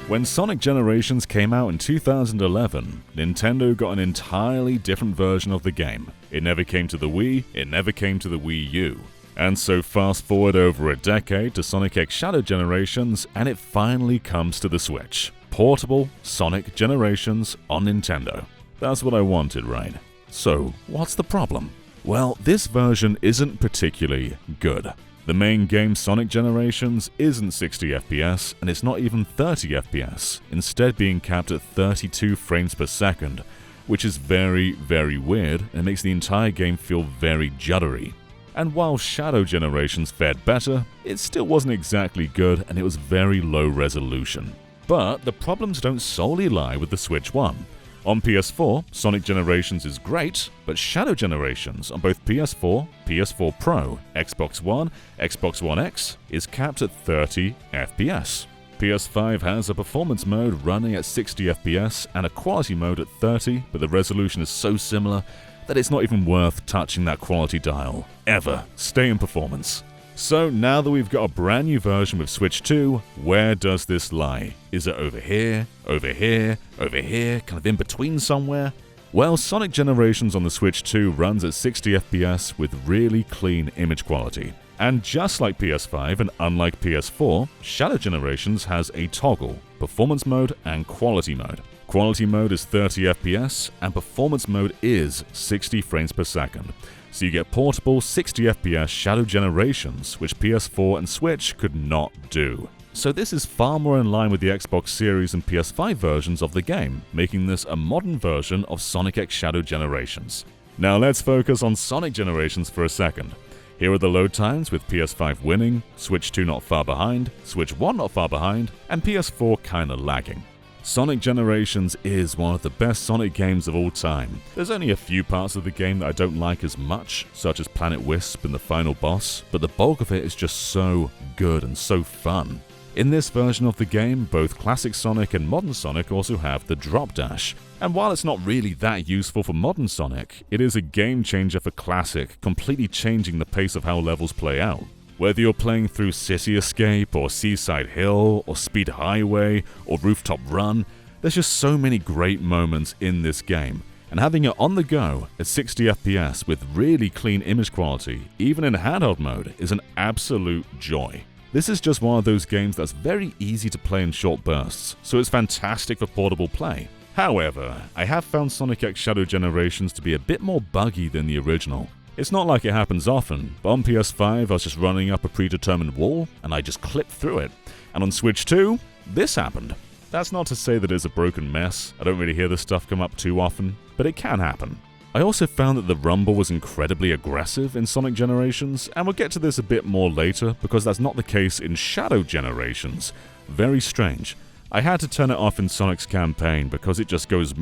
When Sonic Generations came out in 2011, Nintendo got an entirely different version of the game. It never came to the Wii, it never came to the Wii U. And so fast forward over a decade to Sonic X Shadow Generations, and it finally comes to the Switch. Portable Sonic Generations on Nintendo. That's what I wanted, right? So, what's the problem? Well, this version isn't particularly good. The main game Sonic Generations isn't 60 FPS, and it's not even 30 FPS, instead being capped at 32 frames per second, which is very, very weird and makes the entire game feel very juddery. And while Shadow Generations fared better, it still wasn't exactly good and it was very low resolution. But the problems don't solely lie with the Switch One. On PS4, Sonic Generations is great, but Shadow Generations on both PS4, PS4 Pro, Xbox One, Xbox One X is capped at 30 FPS. PS5 has a performance mode running at 60 FPS and a quality mode at 30, but the resolution is so similar that it's not even worth touching that quality dial. Ever. Stay in performance. So now that we've got a brand new version with Switch 2, where does this lie? Is it over here, over here, over here, kind of in between somewhere? Well, Sonic Generations on the Switch 2 runs at 60 FPS with really clean image quality. And just like PS5 and unlike PS4, Shadow Generations has a toggle, performance mode and quality mode. Quality mode is 30 FPS and performance mode is 60 frames per second. So you get portable 60 FPS Shadow Generations, which PS4 and Switch could not do. So this is far more in line with the Xbox Series and PS5 versions of the game, making this a modern version of Sonic X Shadow Generations. Now let's focus on Sonic Generations for a second. Here are the load times with PS5 winning, Switch 2 not far behind, Switch 1 not far behind, and PS4 kinda lagging. Sonic Generations is one of the best Sonic games of all time. There's only a few parts of the game that I don't like as much, such as Planet Wisp and the final boss, but the bulk of it is just so good and so fun. In this version of the game, both Classic Sonic and Modern Sonic also have the drop dash. And while it's not really that useful for Modern Sonic, it is a game changer for Classic, completely changing the pace of how levels play out. Whether you're playing through City Escape, or Seaside Hill, or Speed Highway, or Rooftop Run, there's just so many great moments in this game, and having it on the go at 60 FPS with really clean image quality, even in handheld mode, is an absolute joy. This is just one of those games that's very easy to play in short bursts, so it's fantastic for portable play. However, I have found Sonic X Shadow Generations to be a bit more buggy than the original. It's not like it happens often, but on PS5 I was just running up a predetermined wall and I just clipped through it. And on Switch 2, this happened. That's not to say that it's a broken mess, I don't really hear this stuff come up too often, but it can happen. I also found that the rumble was incredibly aggressive in Sonic Generations, and we'll get to this a bit more later because that's not the case in Shadow Generations. Very strange. I had to turn it off in Sonic's campaign because it just goes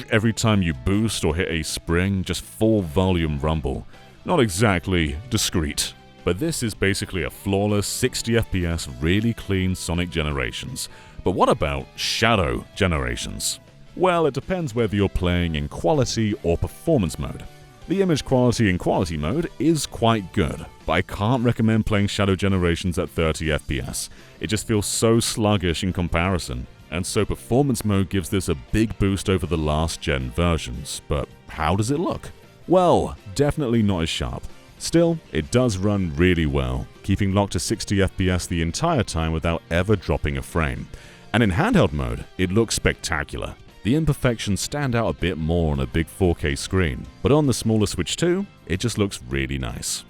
every time you boost or hit a spring, just full volume rumble. Not exactly discreet. But this is basically a flawless 60 FPS really clean Sonic Generations. But what about Shadow Generations? Well, it depends whether you're playing in quality or performance mode. The image quality in quality mode is quite good, but I can't recommend playing Shadow Generations at 30 FPS. It just feels so sluggish in comparison, and so performance mode gives this a big boost over the last gen versions. But how does it look? Well, definitely not as sharp. Still, it does run really well, keeping locked to 60 FPS the entire time without ever dropping a frame. And in handheld mode, it looks spectacular. The imperfections stand out a bit more on a big 4K screen, but on the smaller Switch 2, it just looks really nice.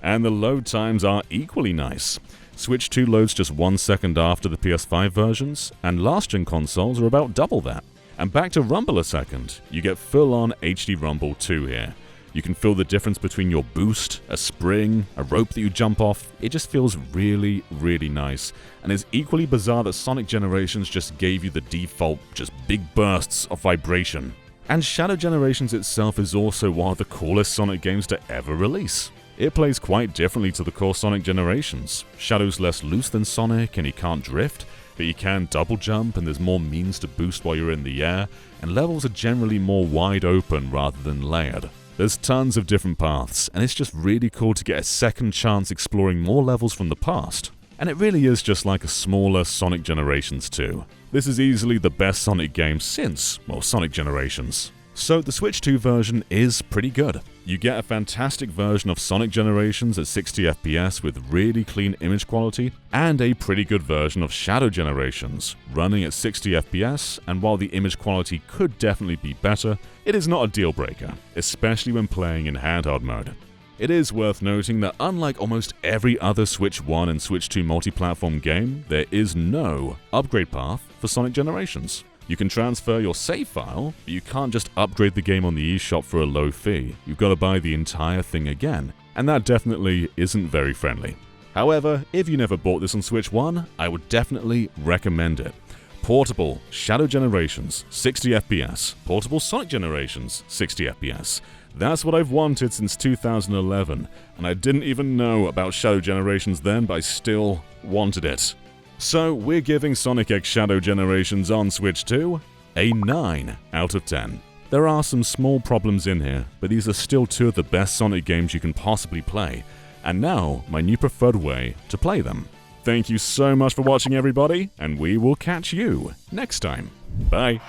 And the load times are equally nice. Switch 2 loads just 1 second after the PS5 versions, and last-gen consoles are about double that. And back to Rumble a second, you get full-on HD Rumble 2 here. You can feel the difference between your boost, a spring, a rope that you jump off. It just feels really, really nice. And it's equally bizarre that Sonic Generations just gave you the default, just big bursts of vibration. And Shadow Generations itself is also one of the coolest Sonic games to ever release. It plays quite differently to the core Sonic Generations. Shadow's less loose than Sonic and he can't drift, but you can double jump and there's more means to boost while you're in the air, and levels are generally more wide open rather than layered. There's tons of different paths, and it's just really cool to get a second chance exploring more levels from the past. and it really is just like a smaller Sonic Generations 2. This is easily the best Sonic game since, well, Sonic Generations. So the Switch 2 version is pretty good. You get a fantastic version of Sonic Generations at 60 FPS with really clean image quality, and a pretty good version of Shadow Generations, running at 60 FPS, and while the image quality could definitely be better, it is not a deal breaker, especially when playing in handheld mode. It is worth noting that unlike almost every other Switch 1 and Switch 2 multi-platform game, there is no upgrade path for Sonic Generations. You can transfer your save file, but you can't just upgrade the game on the eShop for a low fee. You've got to buy the entire thing again, and that definitely isn't very friendly. However, if you never bought this on Switch 1, I would definitely recommend it. Portable Shadow Generations, 60 FPS. Portable Sonic Generations, 60 FPS. That's what I've wanted since 2011, and I didn't even know about Shadow Generations then, but I still wanted it. So we're giving Sonic X Shadow Generations on Switch 2 a 9 out of 10. There are some small problems in here, but these are still two of the best Sonic games you can possibly play, and now my new preferred way to play them. Thank you so much for watching, everybody, and we will catch you next time. Bye.